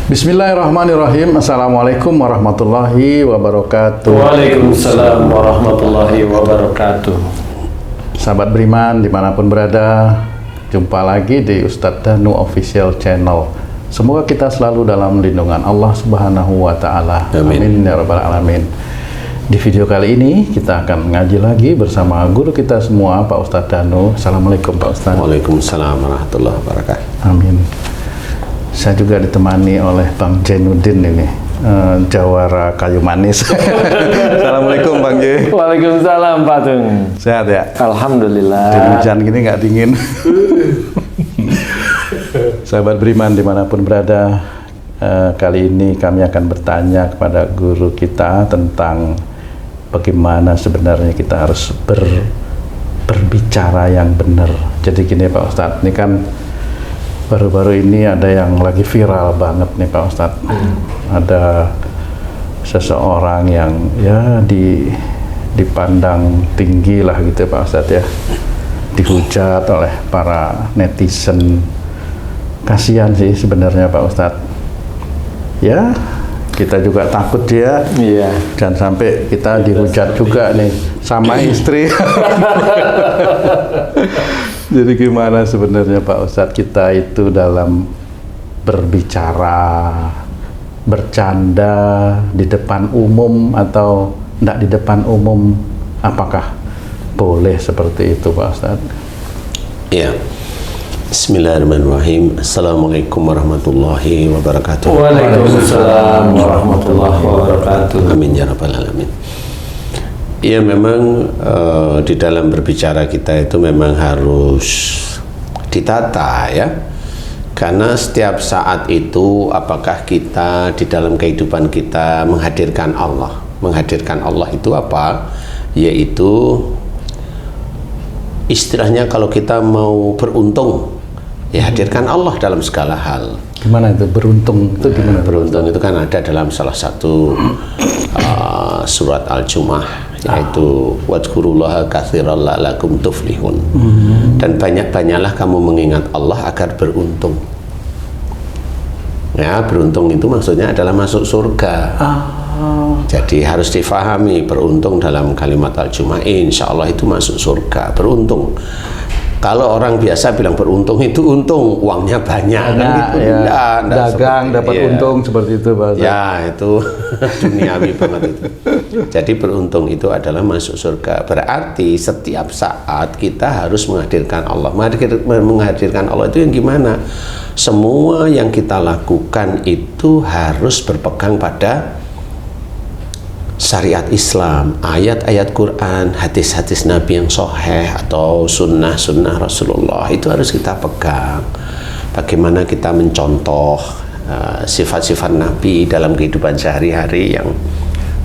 Bismillahirrahmanirrahim. Assalamualaikum warahmatullahi wabarakatuh. Waalaikumsalam warahmatullahi wabarakatuh. Sahabat beriman dimanapun berada, jumpa lagi di Ustadz Danu Official Channel. Semoga kita selalu dalam lindungan Allah Subhanahu wa Ta'ala. Amin ya Rabbal Alamin. Di video kali ini kita akan mengaji lagi bersama guru kita semua, Pak Ustadz Danu. Assalamualaikum Pak Ustadz. Waalaikumsalam warahmatullahi wabarakatuh. Amin. Saya juga ditemani oleh Bang Jainuddin ini, jawara kayu manis. Assalamualaikum Bang J. Waalaikumsalam Pak Tung. Sehat ya? Alhamdulillah. Di hujan gini nggak dingin. Sahabat beriman dimanapun berada, kali ini kami akan bertanya kepada guru kita tentang bagaimana sebenarnya kita harus berbicara yang benar. Jadi gini Pak Ustadz, ini kan baru-baru ini ada yang lagi viral banget nih Pak Ustadz. Ada seseorang yang ya dipandang tinggi lah gitu Pak Ustadz ya, dihujat oleh para netizen. Kasihan sih sebenarnya Pak Ustadz ya, kita juga takut dia dan sampai kita dihujat juga nih sama istri. Jadi gimana sebenarnya Pak Ustadz kita itu dalam berbicara, bercanda di depan umum atau enggak di depan umum, apakah boleh seperti itu Pak Ustadz? Ya. Bismillahirrahmanirrahim. Assalamualaikum warahmatullahi wabarakatuh. Waalaikumsalam warahmatullahi wabarakatuh. Amin ya rabbal alamin. Ya memang di dalam berbicara kita itu memang harus ditata ya. Karena setiap saat itu apakah kita di dalam kehidupan kita menghadirkan Allah. Menghadirkan Allah itu apa? Yaitu istilahnya kalau kita mau beruntung, ya hadirkan Allah dalam segala hal. Gimana itu beruntung itu gimana? Beruntung itu kan ada dalam salah satu surat Al-Jumu'ah, yaitu wadhkurullaha katsiran la'allakum tuflihun. Dan banyak-banyaklah kamu mengingat Allah agar beruntung. Ya, beruntung itu maksudnya adalah masuk surga. Jadi harus difahami beruntung dalam kalimat Al-Jumu'ah, insya Allah itu masuk surga, beruntung. Kalau orang biasa bilang beruntung itu untung, uangnya banyak kan gitu. Ya, dagang dapat untung seperti itu Pak. Ya itu duniawi banget itu. Jadi beruntung itu adalah masuk surga. Berarti setiap saat kita harus menghadirkan Allah. Menghadirkan Allah itu yang gimana? Semua yang kita lakukan itu harus berpegang pada syariat Islam, ayat-ayat Quran, hadis-hadis Nabi yang sahih atau sunnah-sunnah Rasulullah, itu harus kita pegang. Bagaimana kita mencontoh sifat-sifat Nabi dalam kehidupan sehari-hari yang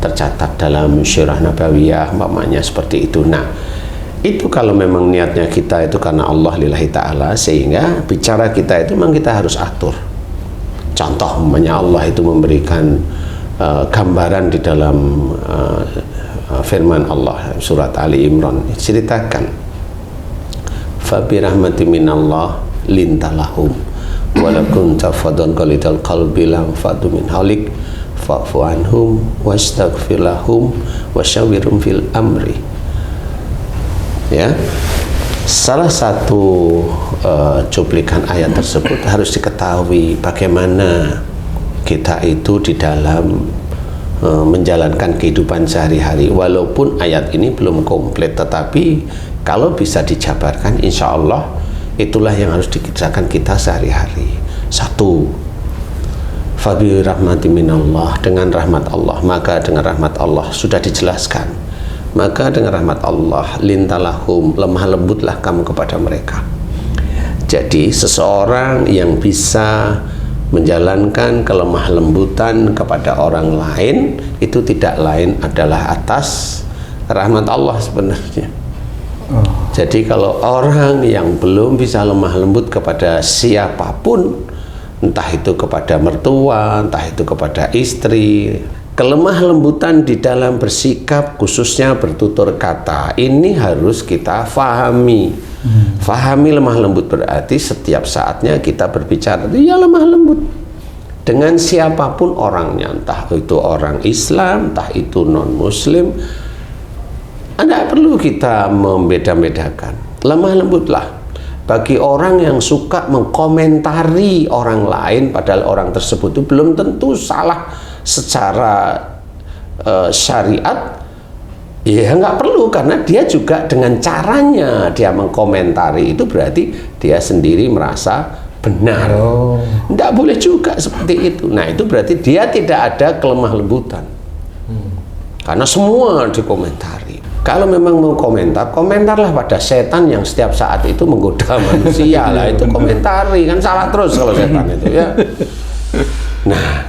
tercatat dalam Sirah Nabawiyah, umpamanya seperti itu. Nah, itu kalau memang niatnya kita itu karena Allah lillahi ta'ala, sehingga bicara kita itu memang kita harus atur. Contoh umpamanya Allah itu memberikan gambaran di dalam firman Allah surat Ali Imran, ceritakan fabi rahmati minallah lintalahum walakum tafadun qalidal qalbi lam fadu min halik fa'fu anhum wastaghfir lahum wasyawirum fil amri. Ya, salah satu cuplikan ayat tersebut harus diketahui bagaimana kita itu di dalam menjalankan kehidupan sehari-hari. Walaupun ayat ini belum komplit, tetapi kalau bisa dijabarkan, insya Allah itulah yang harus dikerjakan kita sehari-hari. Satu, fabi rahmati minallah, dengan rahmat Allah. Maka dengan rahmat Allah sudah dijelaskan. Maka dengan rahmat Allah lintalahum, lemah lembutlah kamu kepada mereka. Jadi seseorang yang bisa menjalankan kelemah lembutan kepada orang lain itu tidak lain adalah atas rahmat Allah sebenarnya. Jadi kalau orang yang belum bisa lemah lembut kepada siapapun, entah itu kepada mertua, entah itu kepada istri, kelemah lembutan di dalam bersikap, khususnya bertutur kata, ini harus kita fahami. Fahami lemah lembut berarti setiap saatnya kita berbicara itu ya lemah lembut. dengan siapapun orangnya, entah itu orang Islam, entah itu non-Muslim. Tidak perlu kita membeda-bedakan. Lemah lembutlah bagi orang yang suka mengkomentari orang lain, padahal orang tersebut itu belum tentu salah secara syariat. Ya nggak perlu, karena dia juga dengan caranya dia mengkomentari itu berarti dia sendiri merasa benar. Nggak boleh juga seperti itu. Nah itu berarti dia tidak ada kelemah lembutan, karena semua dikomentari. Kalau memang mau komentar, komentarlah pada setan yang setiap saat itu menggoda manusia lah. Itu komentari, kan salah terus kalau setan itu ya. Nah,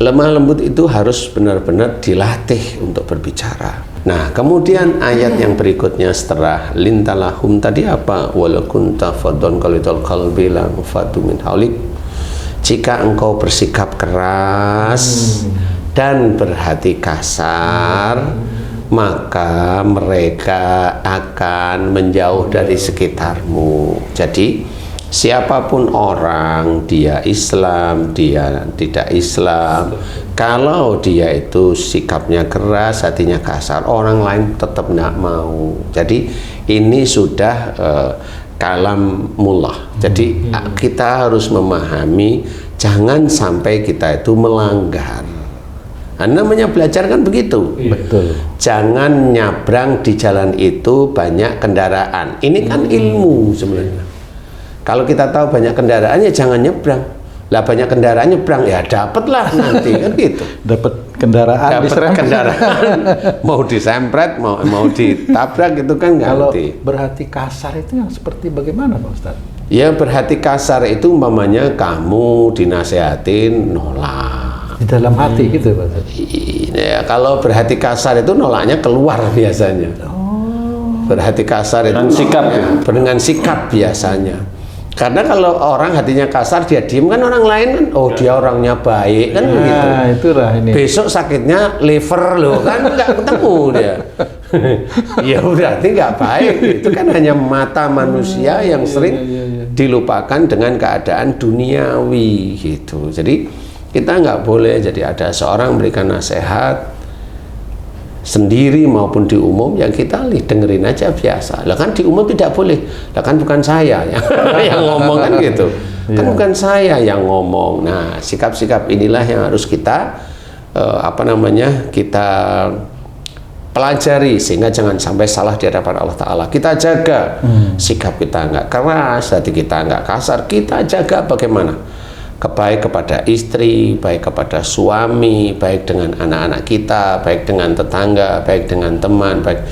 lemah lembut itu harus benar-benar dilatih untuk berbicara. Nah, kemudian ayat yang berikutnya setelah lintalahum tadi apa? Walaupun tafadhon qalitul qalbi lang fatu min haulik. Jika engkau bersikap keras dan berhati kasar, maka mereka akan menjauh dari sekitarmu. Jadi siapapun orang, dia Islam, dia tidak Islam, kalau dia itu sikapnya keras, hatinya kasar, orang lain tetap tidak mau. Jadi ini sudah kalamullah. Jadi kita harus memahami, jangan sampai kita itu melanggar. Nah, namanya belajar kan begitu. Betul. Jangan nyabrang di jalan itu banyak kendaraan. Ini kan ilmu sebenarnya. Kalau kita tahu banyak kendaraan, ya jangan nyebrang. Lah banyak kendaraan nyebrang, ya dapatlah nanti kan gitu. Dapat kendaraan, Dapat kendaraan, mau disempret, mau ditabrak gitu kan nggak Kalau ngerti. berhati kasar itu yang seperti bagaimana Pak Ustadz? Ya berhati kasar itu umpamanya kamu dinasehatin nolak. Di dalam hati gitu Pak Ustadz? Ya, kalau berhati kasar itu nolaknya keluar biasanya. Berhati kasar itu Dengan sikap, dengan sikap biasanya. Karena kalau orang hatinya kasar dia diem kan, orang lain kan, oh dia orangnya baik kan begitu. Nah, itulah ini. Besok sakitnya liver loh kan, nggak ketemu dia. Ya berarti nggak baik. Itu kan hanya mata manusia yang sering dilupakan dengan keadaan duniawi gitu. Jadi kita nggak boleh. Jadi ada seorang memberikan nasihat sendiri maupun di umum, yang kita dengerin aja biasa. Lah kan di umum tidak boleh. Lah kan bukan saya yang ngomong kan gitu. Kan bukan saya yang ngomong. Nah, sikap-sikap inilah yang harus kita kita pelajari sehingga jangan sampai salah di hadapan Allah Ta'ala. Kita jaga sikap kita nggak keras, hati kita nggak kasar. Kita jaga bagaimana? Baik kepada istri, baik kepada suami, baik dengan anak-anak kita, baik dengan tetangga, baik dengan teman, baik.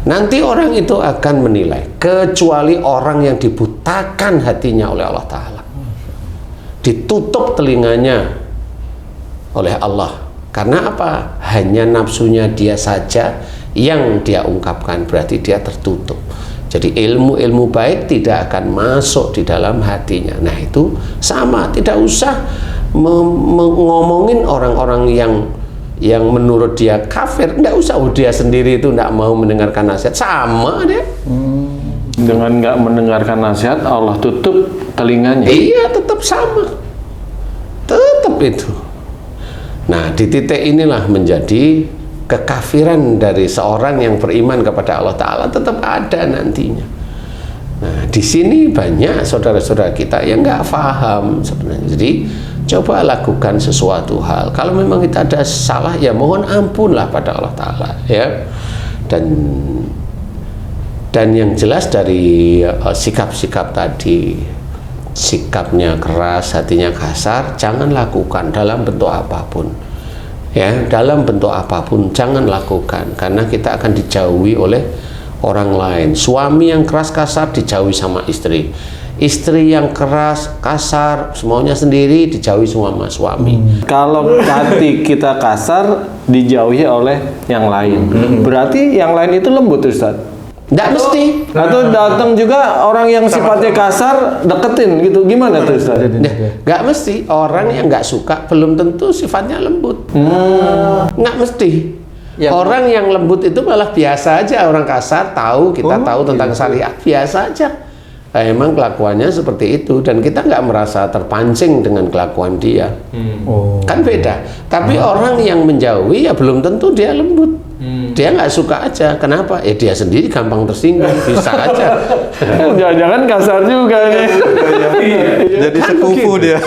Nanti orang itu akan menilai, kecuali orang yang dibutakan hatinya oleh Allah Ta'ala, ditutup telinganya oleh Allah. Karena apa? Hanya nafsunya dia saja yang dia ungkapkan, berarti dia tertutup. Jadi ilmu-ilmu baik tidak akan masuk di dalam hatinya. Nah itu sama, tidak usah ngomongin orang-orang yang menurut dia kafir. Nggak usah, dia sendiri itu nggak mau mendengarkan nasihat, sama dia. Dengan nggak mendengarkan nasihat, Allah tutup telinganya. Iya, tetap sama, tetap itu. Nah di titik inilah menjadi kekafiran dari seorang yang beriman kepada Allah Ta'ala tetap ada nantinya. Nah, di sini banyak saudara-saudara kita yang nggak paham sebenarnya. Jadi, coba lakukan sesuatu hal. Kalau memang kita ada salah, ya mohon ampunlah pada Allah Ta'ala. Ya. Dan yang jelas dari sikap-sikap tadi, sikapnya keras, hatinya kasar, jangan lakukan dalam bentuk apapun. Ya, dalam bentuk apapun jangan lakukan, karena kita akan dijauhi oleh orang lain. Suami yang keras kasar dijauhi sama istri, istri yang keras kasar semuanya sendiri dijauhi sama suami. Kalau hati kita kasar dijauhi oleh yang lain, berarti yang lain itu lembut Ustaz? Nggak mesti. Atau datang juga orang yang sifatnya kasar deketin gitu, gimana tuh Ustaz? Nggak mesti. Orang yang nggak suka belum tentu sifatnya lembut. Nggak mesti. Orang yang lembut itu malah biasa aja. Orang kasar tahu, kita tahu tentang syariat, biasa aja. emang kelakuannya seperti itu dan kita nggak merasa terpancing dengan kelakuan dia. Kan beda. Tapi orang yang menjauhi ya belum tentu dia lembut. Dia nggak suka aja. Kenapa? Dia sendiri gampang tersinggung. Bisa aja. Jangan-jangan kasar juga nih. Jadi Kan sekufu begitu. dia.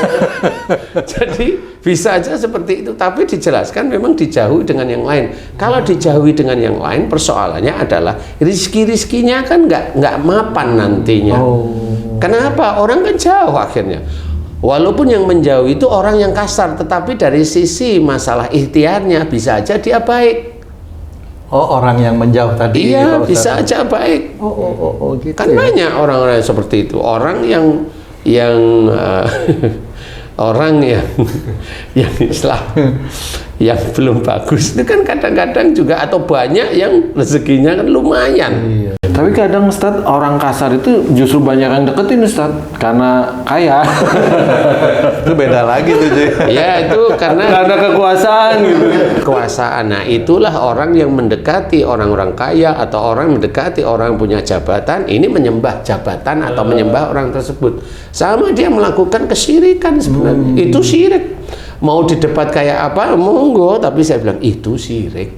Jadi bisa aja seperti itu. Tapi dijelaskan memang dijauhi dengan yang lain. Kalau dijauhi dengan yang lain, persoalannya adalah rizki-rizkinya kan nggak mapan nantinya. Kenapa? Orang kan jauh akhirnya. Walaupun yang menjauh itu orang yang kasar, tetapi dari sisi masalah ikhtiarnya bisa aja dia baik. Oh, orang yang menjauh tadi. Iya, Pak bisa Ustadz. aja baik. Oh, gitu. Kan banyak orang-orang seperti itu. Orang yang orang yang Islam yang belum bagus itu kan kadang-kadang juga, atau banyak yang rezekinya kan lumayan. Tapi kadang Ustadz, orang kasar itu justru banyak yang deketin Ustadz karena kaya. Itu beda lagi tuh, Ji. Ya itu karena kekuasaan gitu. kekuasaan. Nah, itulah orang yang mendekati orang-orang kaya atau orang mendekati orang yang punya jabatan, ini menyembah jabatan atau menyembah orang tersebut. Sama dia melakukan kesyirikan sebenarnya. Itu syirik. Mau di debat kayak apa, monggo, tapi saya bilang itu syirik.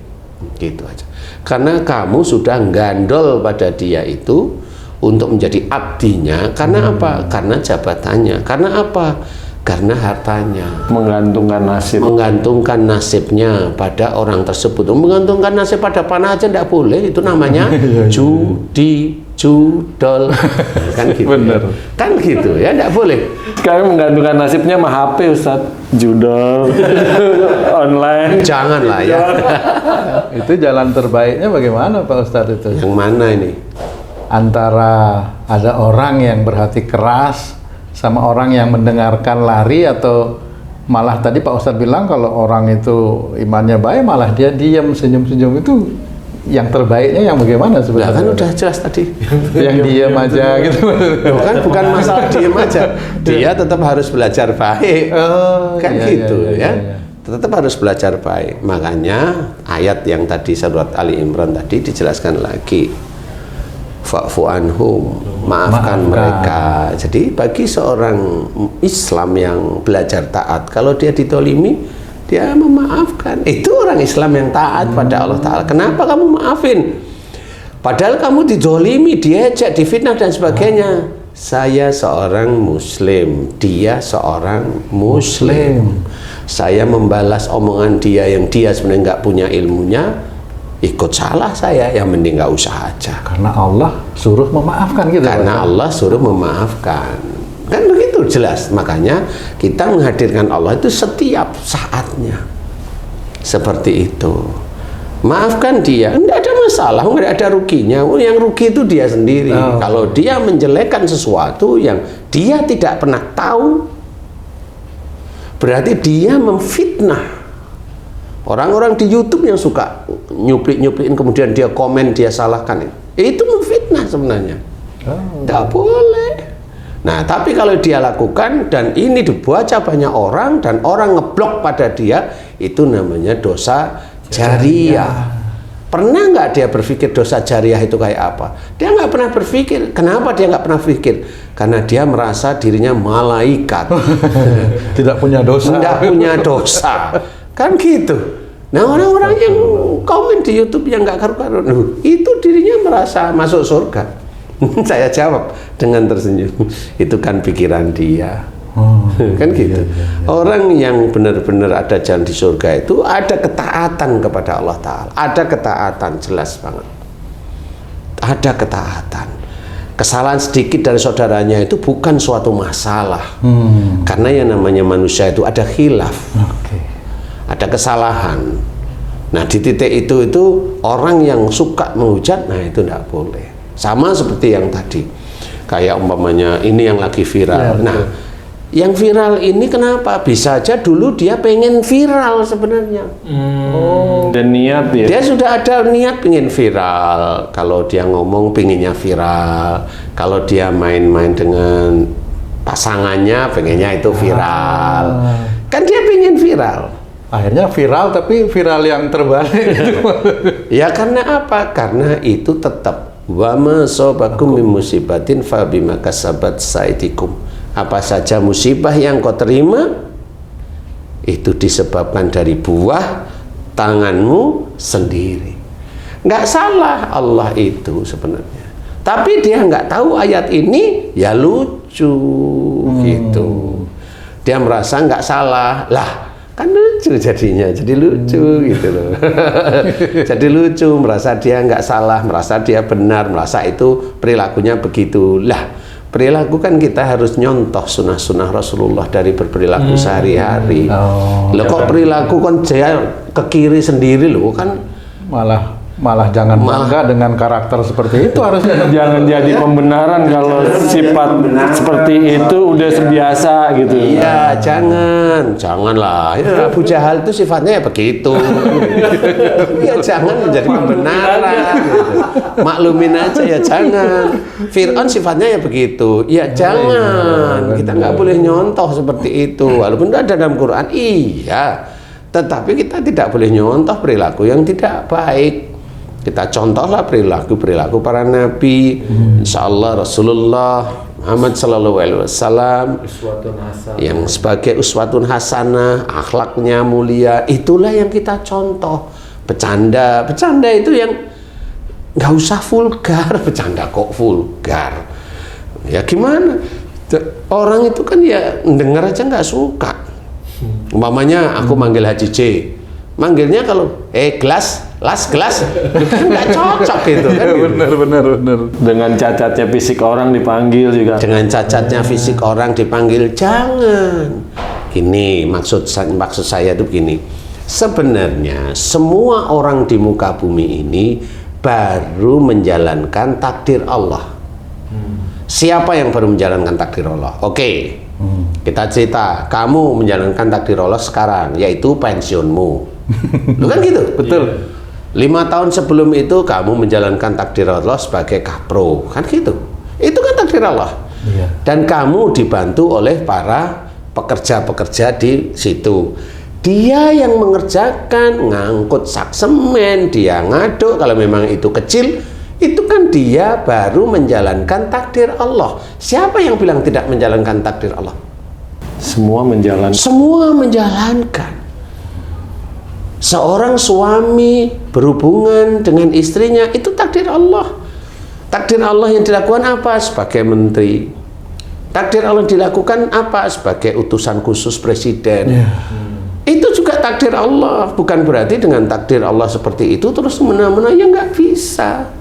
Gitu aja. Karena kamu sudah gandol pada dia itu untuk menjadi abdinya. Karena apa? Karena jabatannya. Karena apa? Karena hartanya. Menggantungkan nasibnya pada orang tersebut. Menggantungkan nasib pada panah aja tidak boleh. Itu namanya judi, judol. Kan gitu. Bener. Kan gitu ya, tidak boleh. Sekarang menggantungkan nasibnya sama HP Ustadz. Judol online. Janganlah ya. Itu jalan terbaiknya bagaimana Pak Ustadz itu? Yang mana ini? Antara ada orang yang berhati keras sama orang yang mendengarkan lari, atau malah tadi Pak Ustadz bilang kalau orang itu imannya baik malah dia diam senyum-senyum, itu yang terbaiknya yang bagaimana Nah, sebenarnya? kan udah jelas tadi. Yang diam aja gitu. Bukan masalah diem aja. Dia tetap harus belajar baik. Kan iya, gitu iya, ya. iya. Tetap harus belajar baik. Makanya ayat yang tadi surat Ali Imran tadi dijelaskan lagi. Fa'fu anhum, maafkan mereka. Jadi bagi seorang Islam yang belajar taat, kalau dia ditolimi, dia memaafkan. Itu orang Islam yang taat pada Allah Ta'ala. Kenapa kamu maafin? Padahal kamu dizolimi, diejek, difitnah dan sebagainya. Saya seorang Muslim, dia seorang Muslim. Saya membalas omongan dia yang dia sebenarnya nggak punya ilmunya, ikut salah saya, yang mending nggak usah aja. Karena Allah suruh memaafkan gitu. Karena Allah suruh memaafkan. Kan begitu jelas. Makanya kita menghadirkan Allah itu setiap saatnya. Seperti itu. Maafkan dia, tidak ada masalah, tidak ada ruginya. Yang rugi itu dia sendiri. Kalau dia menjelekkan sesuatu yang dia tidak pernah tahu, berarti dia memfitnah. Orang-orang di YouTube yang suka nyuplik-nyuplikin, kemudian dia komen, dia salahkan, itu memfitnah sebenarnya. Tidak boleh. Nah, tapi kalau dia lakukan dan ini dibaca banyak orang dan orang ngeblok pada dia, itu namanya dosa jariah. Pernah nggak dia berpikir dosa jariah itu kayak apa? Dia nggak pernah berpikir. Kenapa dia nggak pernah pikir? Karena dia merasa dirinya malaikat. Tidak punya dosa. Tidak punya dosa. Kan gitu. Nah, orang-orang yang komen di YouTube yang nggak karu-karuan, itu dirinya merasa masuk surga. Saya jawab dengan tersenyum, itu kan pikiran dia. Kan gitu. Orang yang benar-benar ada jalan di surga itu ada ketaatan kepada Allah Ta'ala. Ada ketaatan, jelas banget. Ada ketaatan. Kesalahan sedikit dari saudaranya itu bukan suatu masalah. Karena yang namanya manusia itu ada khilaf. Ada kesalahan. Nah, di titik itu orang yang suka menghujat, nah itu tidak boleh. Sama seperti yang tadi, kayak umpamanya ini yang lagi viral. Nah, yang viral ini kenapa? Bisa aja dulu dia pengen viral sebenarnya. Dan niat ya. Dia sudah ada niat pengen viral. Kalau dia ngomong pengennya viral. Kalau dia main-main dengan pasangannya pengennya itu viral. Kan dia pengen viral. Akhirnya viral, tapi viral yang terbalik. Ya karena apa? Karena itu tetap Wa ma sobakum min musibatin fa bima kasabat saytikum. Apa saja musibah yang kau terima itu disebabkan dari buah tanganmu sendiri. Nggak salah Allah itu sebenarnya. Tapi dia nggak tahu ayat ini, ya lucu gitu. Dia merasa nggak salah, lah kan lucu jadinya, jadi lucu gitu loh. Jadi lucu, merasa dia nggak salah, merasa dia benar, merasa itu perilakunya begitu. Lah, perilaku kan kita harus nyontoh sunnah-sunnah Rasulullah dari berperilaku sehari-hari. Loh kok perilaku kan saya ke kiri sendiri loh kan Malah jangan bangga dengan karakter seperti itu harusnya. Jangan jadi pembenaran kalau sifat seperti itu udah terbiasa gitu. Iya, janganlah. Ya, Abu Jahal itu sifatnya ya begitu. Ya jangan menjadi pembenaran. Gitu. Maklumin aja ya jangan. Fir'aun sifatnya ya begitu. Ya jangan. Kita nggak boleh nyontoh seperti itu. Walaupun itu ada dalam Quran, iya. Tetapi kita tidak boleh nyontoh perilaku yang tidak baik. Kita contohlah perilaku para nabi, insya Allah Rasulullah Muhammad Sallallahu Alaihi Wasallam yang sebagai uswatun hasanah, akhlaknya mulia, itulah yang kita contoh. Bercanda itu yang nggak usah vulgar, bercanda kok vulgar. Ya gimana? Orang itu kan ya dengar aja nggak suka. Umpamanya aku manggil Haji C, manggilnya kalau gelas kan nggak cocok gitu kan. Benar. Dengan cacatnya fisik orang dipanggil juga. Dengan cacatnya fisik orang dipanggil, jangan. Gini, maksud saya itu begini. Sebenarnya semua orang di muka bumi ini baru menjalankan takdir Allah. Siapa yang baru menjalankan takdir Allah? Oke. Kita cerita, kamu menjalankan takdir Allah sekarang, yaitu pensiunmu. Lu kan gitu? Betul. 5 tahun sebelum itu kamu menjalankan takdir Allah sebagai kapro, kan gitu. Itu kan takdir Allah. Iya. Dan kamu dibantu oleh para pekerja-pekerja di situ. Dia yang mengerjakan, ngangkut sak semen, dia ngaduk kalau memang itu kecil, itu kan dia baru menjalankan takdir Allah. Siapa yang bilang tidak menjalankan takdir Allah? Semua menjalankan. Semua menjalankan. Seorang suami berhubungan dengan istrinya, itu takdir Allah. Takdir Allah yang dilakukan apa? Sebagai menteri. Takdir Allah dilakukan apa? Sebagai utusan khusus presiden. Itu juga takdir Allah. Bukan berarti dengan takdir Allah seperti itu terus semena-mena, ya nggak bisa.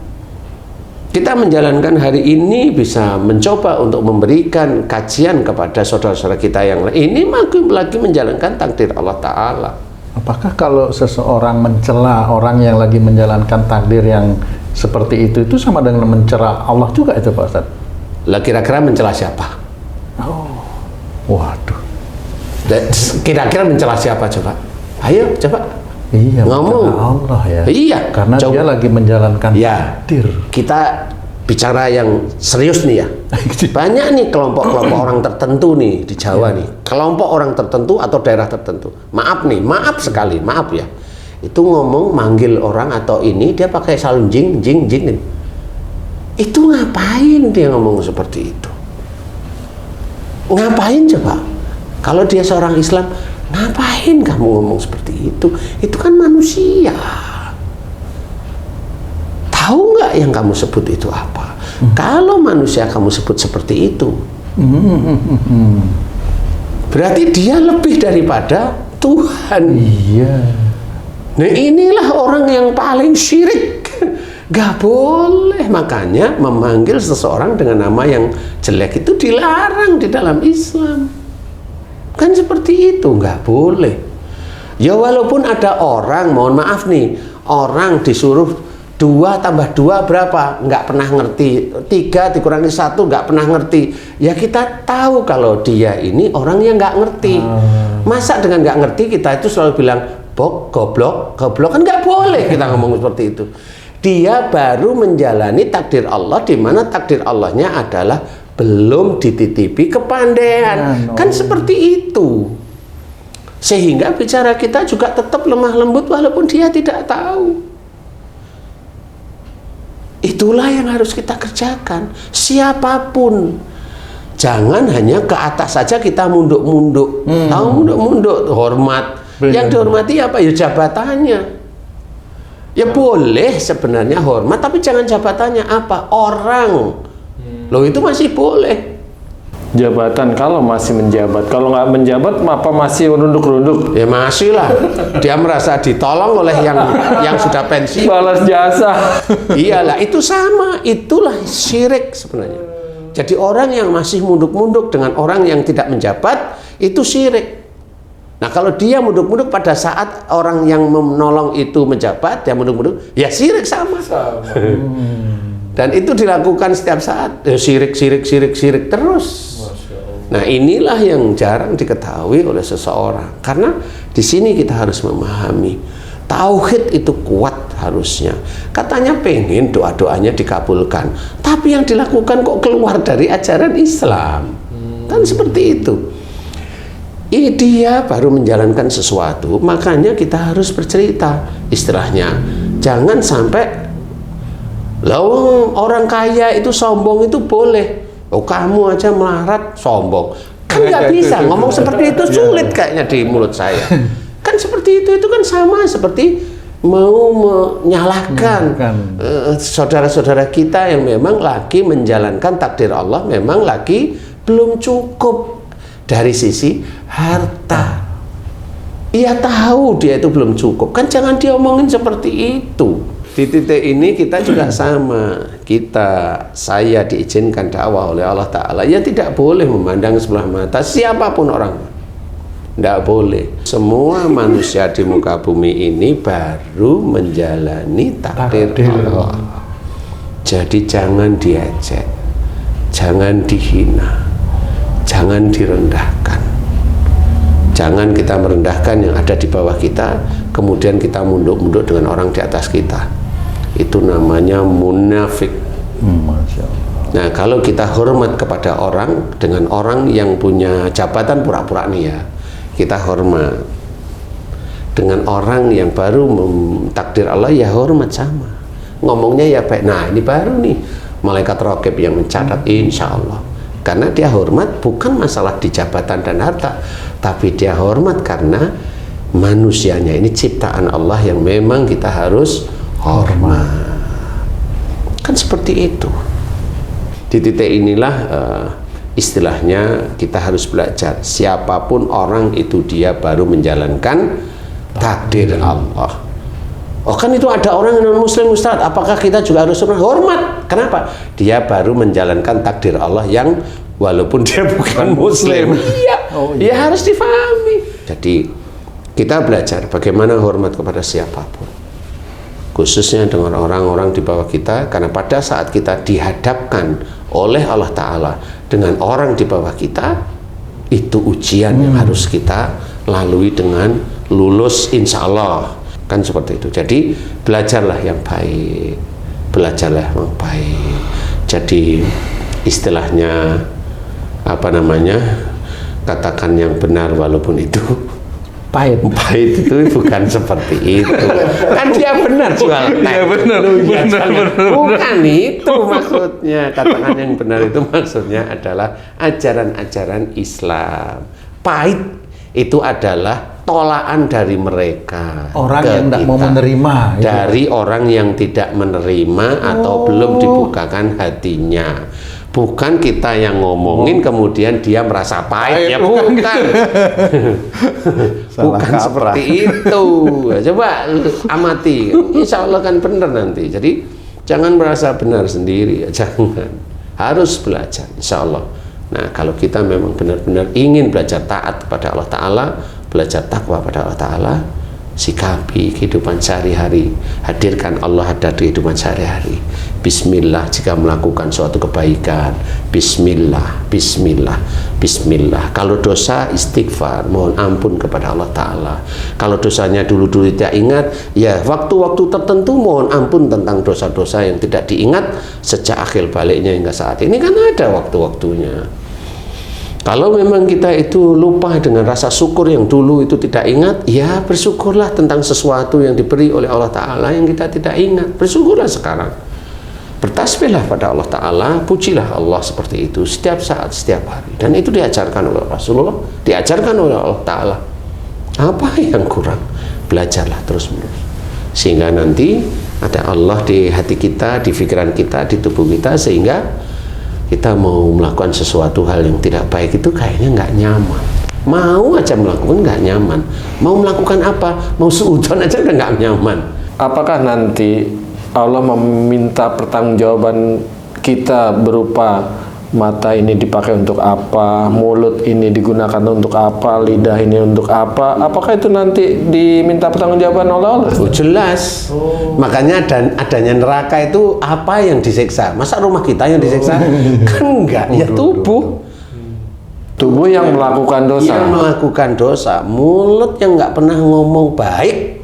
Kita menjalankan hari ini bisa mencoba untuk memberikan kajian kepada saudara-saudara kita yang lain. Ini lagi menjalankan takdir Allah Ta'ala. Apakah kalau seseorang mencela orang yang lagi menjalankan takdir yang seperti itu sama dengan mencela Allah juga itu Pak Ustadz? Lah kira-kira mencela siapa? Oh, waduh. Kira-kira mencela siapa coba? Ayo coba. Iya, ngomong Allah ya. Iya, karena dia lagi menjalankan takdir. Kita bicara yang serius nih ya. Banyak nih kelompok-kelompok orang tertentu nih di Jawa nih. Kelompok orang tertentu atau daerah tertentu. Maaf sekali, maaf ya. Itu ngomong manggil orang atau ini dia pakai salun jing. Itu ngapain dia ngomong seperti itu? Ngapain coba? Kalau dia seorang Islam, ngapain kamu ngomong seperti itu? Itu kan manusia. Tahu nggak yang kamu sebut itu apa? Kalau manusia kamu sebut seperti itu, berarti dia lebih daripada Tuhan. Iya. Nah inilah orang yang paling syirik. Gak boleh, makanya memanggil seseorang dengan nama yang jelek itu dilarang di dalam Islam. Kan seperti itu, nggak boleh. Ya walaupun ada orang, mohon maaf nih, orang disuruh 2 tambah 2 berapa? Nggak pernah ngerti. 3 dikurangi 1 nggak pernah ngerti. Ya kita tahu kalau dia ini orang yang nggak ngerti. Masa dengan nggak ngerti kita itu selalu bilang goblok kan nggak boleh kita ngomong seperti itu. Dia baru menjalani takdir Allah, di mana takdir Allahnya adalah belum dititipi kepandaian. Kan seperti itu. Sehingga bicara kita juga tetap lemah lembut walaupun dia tidak tahu. Itulah yang harus kita kerjakan. Siapapun, jangan hanya ke atas saja kita munduk-munduk. Tahu munduk-munduk, hormat. Yang dihormati apa? Ya jabatannya. Ya boleh sebenarnya hormat, tapi jangan jabatannya apa? Orang. Loh itu masih boleh. Jabatan kalau masih menjabat, kalau nggak menjabat apa masih runduk-runduk? Ya masih lah. Dia merasa ditolong oleh yang sudah pensiun. Balas jasa. Iyalah, itu sama. Itulah syirik sebenarnya. Jadi orang yang masih munduk-munduk dengan orang yang tidak menjabat, itu syirik. Nah kalau dia munduk-munduk pada saat orang yang menolong itu menjabat, dia munduk-munduk, ya syirik sama. Dan itu dilakukan setiap saat. Syirik terus. Nah inilah yang jarang diketahui oleh seseorang. Karena di sini kita harus memahami tauhid itu kuat harusnya. Katanya pengen doa-doanya dikabulkan, tapi yang dilakukan kok keluar dari ajaran Islam. Kan seperti itu. Dia baru menjalankan sesuatu, makanya kita harus bercerita. Istilahnya jangan sampai orang kaya itu sombong itu boleh. Oh kamu aja melarat sombong, kan nggak bisa ngomong seperti itu, sulit kayaknya di mulut saya. Kan seperti itu kan sama seperti mau menyalahkan saudara-saudara kita yang memang lagi menjalankan takdir Allah, memang lagi belum cukup dari sisi harta. Ia tahu dia itu belum cukup, kan jangan diomongin seperti itu. Di titik ini kita juga sama. Saya diizinkan dakwah oleh Allah Ta'ala. Ya tidak boleh memandang sebelah mata siapapun orang. Tidak boleh. Semua manusia di muka bumi ini baru menjalani takdir Allah. Jadi jangan diejek, jangan dihina, jangan direndahkan. Jangan kita merendahkan yang ada di bawah kita, kemudian kita munduk-munduk dengan orang di atas kita. Itu namanya munafik. Nah kalau kita hormat kepada orang, dengan orang yang punya jabatan pura-pura nih ya, kita hormat. Dengan orang yang baru takdir Allah ya hormat sama. Ngomongnya ya baik. Nah ini baru nih malaikat raqib yang mencatat, insya Allah. Karena dia hormat bukan masalah di jabatan dan harta, tapi dia hormat karena manusianya ini ciptaan Allah yang memang kita harus hormat. Kan seperti itu. Di titik inilah istilahnya kita harus belajar. Siapapun orang itu dia baru menjalankan takdir Allah. Oh kan itu ada orang non muslim Ustaz, apakah kita juga harus hormat? Kenapa? Dia baru menjalankan takdir Allah yang walaupun dia bukan muslim. Iya. Ya harus difahami. Jadi kita belajar bagaimana hormat kepada siapapun, khususnya dengan orang-orang di bawah kita, karena pada saat kita dihadapkan oleh Allah Ta'ala dengan orang di bawah kita, itu ujian yang harus kita lalui dengan lulus insya Allah. Kan seperti itu. Jadi belajarlah yang baik, belajarlah yang baik. Jadi istilahnya apa namanya, katakan yang benar walaupun itu pahit. Pahit itu bukan seperti itu. Kan dia benar jual teh. Iya benar. Bukan itu maksudnya. Katakan yang benar itu maksudnya adalah ajaran-ajaran Islam. Pahit itu adalah tolaan dari mereka, orang yang tidak mau menerima, dari orang yang tidak menerima atau belum dibukakan hatinya. Bukan kita yang ngomongin kemudian dia merasa pahit, ya bukan. Bukan seperti itu. Coba amati, insya Allah kan benar nanti. Jadi jangan merasa benar sendiri, jangan. Harus belajar, insya Allah. Nah kalau kita memang benar-benar ingin belajar taat kepada Allah Ta'ala, belajar takwa pada Allah Ta'ala, sikapi kehidupan sehari-hari, hadirkan Allah ada di kehidupan sehari-hari. Bismillah jika melakukan suatu kebaikan, Bismillah, Bismillah, Bismillah. Kalau dosa, istighfar, mohon ampun kepada Allah Ta'ala. Kalau dosanya dulu-dulu tidak ingat, ya waktu-waktu tertentu mohon ampun tentang dosa-dosa yang tidak diingat sejak akhir baliknya hingga saat ini. Kan ada waktu-waktunya. Kalau memang kita itu lupa dengan rasa syukur yang dulu itu tidak ingat, ya bersyukurlah tentang sesuatu yang diberi oleh Allah Ta'ala yang kita tidak ingat. Bersyukurlah sekarang. Bertasbihlah pada Allah Ta'ala, pujilah Allah seperti itu setiap saat, setiap hari. Dan itu diajarkan oleh Rasulullah, diajarkan oleh Allah Ta'ala. Apa yang kurang? Belajarlah terus-menerus. Sehingga nanti ada Allah di hati kita, di pikiran kita, di tubuh kita, sehingga kita mau melakukan sesuatu hal yang tidak baik itu kayaknya nggak nyaman. Mau aja melakukan nggak nyaman. Mau melakukan apa? Mau suudon aja udah nggak nyaman. Apakah nanti Allah meminta pertanggungjawaban kita berupa mata ini dipakai untuk apa, mulut ini digunakan untuk apa, lidah ini untuk apa? Apakah itu nanti diminta pertanggungjawaban oleh Allah? Oh, jelas. Makanya adanya neraka itu apa yang disiksa? Masa rumah kita yang disiksa? Kan enggak, ya tubuh. Tubuh yang melakukan dosa. Yang melakukan dosa, mulut yang nggak pernah ngomong baik.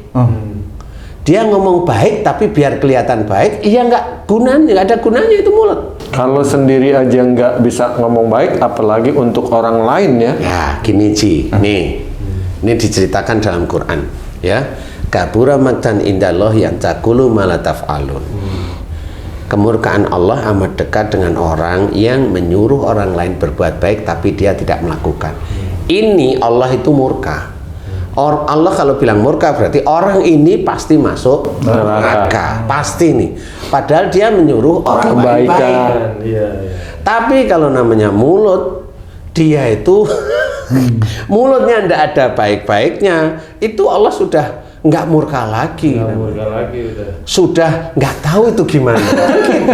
Dia ngomong baik tapi biar kelihatan baik, iya nggak gunanya, nggak ada gunanya itu mulut. Kalau sendiri aja nggak bisa ngomong baik, apalagi untuk orang lain ya. Ya, gini Ji, nih, ini diceritakan dalam Quran, ya. Kabura maqtan indallah yang taqulu ma la taf'alun. Kemurkaan Allah amat dekat dengan orang yang menyuruh orang lain berbuat baik tapi dia tidak melakukan. Ini Allah itu murka. Allah kalau bilang murka berarti orang ini pasti masuk neraka, pasti nih. Padahal dia menyuruh orang baik. Tapi kalau namanya mulut, dia itu mulutnya ndak ada baik-baiknya, itu Allah sudah nggak murka lagi. Sudah nggak tahu itu gimana. Gitu.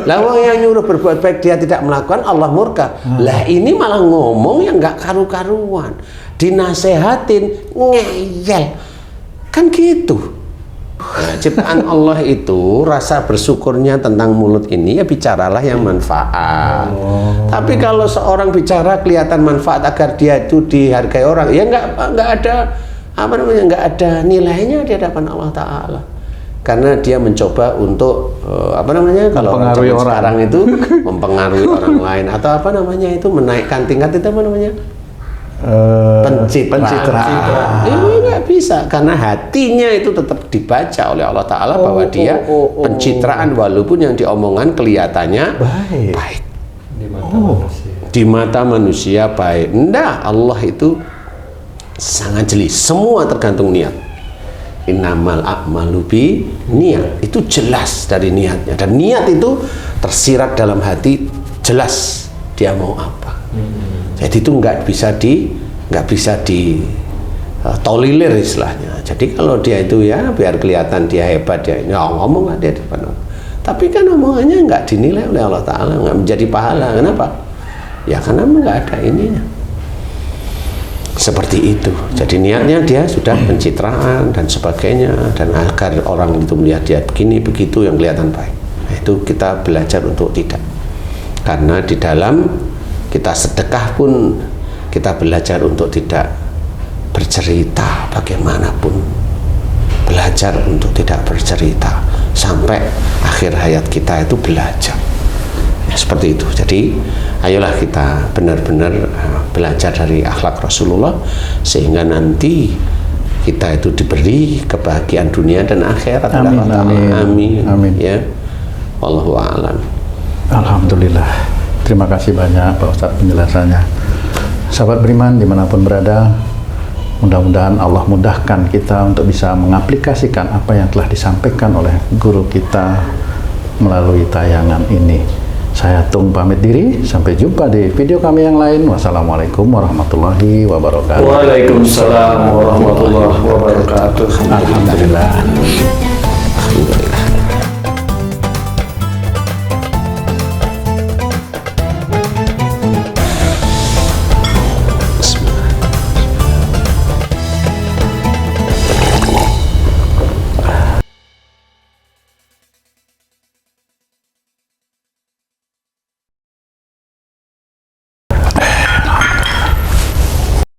Lah orang yang nyuruh berbuat baik dia tidak melakukan, Allah murka. Lah ini malah ngomong yang nggak karu-karuan. Dinasehatin, ngeyel, kan gitu. Nah, ciptaan Allah itu rasa bersyukurnya tentang mulut ini ya bicaralah yang manfaat. Tapi kalau seorang bicara kelihatan manfaat agar dia itu dihargai orang, ya nggak ada apa namanya, nggak ada nilainya di hadapan Allah Ta'ala. Karena dia mencoba untuk apa namanya, kalau orang sekarang itu mempengaruhi orang lain atau apa namanya itu menaikkan tingkat itu apa namanya? Pencitraan. Ini nggak bisa karena hatinya itu tetap dibaca oleh Allah Ta'ala bahwa dia pencitraan walaupun yang diomongan kelihatannya baik. Di mata manusia baik. Nggak, Allah itu sangat jeli. Semua tergantung niat. Innamal a'malu bi niat. Itu jelas dari niatnya. Dan niat itu tersirat dalam hati, jelas dia mau apa. Jadi itu nggak bisa ditolilir istilahnya. Jadi kalau dia itu ya biar kelihatan dia hebat, dia ngomong lah dia depan orang. Tapi kan omongannya nggak dinilai oleh Allah Ta'ala, nggak menjadi pahala. Kenapa? Ya karena nggak ada ininya. Seperti itu. Jadi niatnya dia sudah pencitraan dan sebagainya, dan agar orang itu melihat dia begini begitu yang kelihatan baik. Nah, itu kita belajar untuk tidak. Karena di dalam kita sedekah pun kita belajar untuk tidak bercerita bagaimanapun. Belajar untuk tidak bercerita sampai akhir hayat kita itu belajar. Ya, seperti itu. Jadi ayolah kita benar-benar belajar dari akhlak Rasulullah sehingga nanti kita itu diberi kebahagiaan dunia dan akhirat. Amin, amin. Amin. Ya. Wallahu a'lam. Alhamdulillah. Terima kasih banyak Pak Ustadz penjelasannya. Sahabat beriman dimanapun berada, mudah-mudahan Allah mudahkan kita untuk bisa mengaplikasikan apa yang telah disampaikan oleh guru kita melalui tayangan ini. Saya Tung pamit diri, sampai jumpa di video kami yang lain. Wassalamualaikum warahmatullahi wabarakatuh. Waalaikumsalam warahmatullahi wabarakatuh. Alhamdulillah.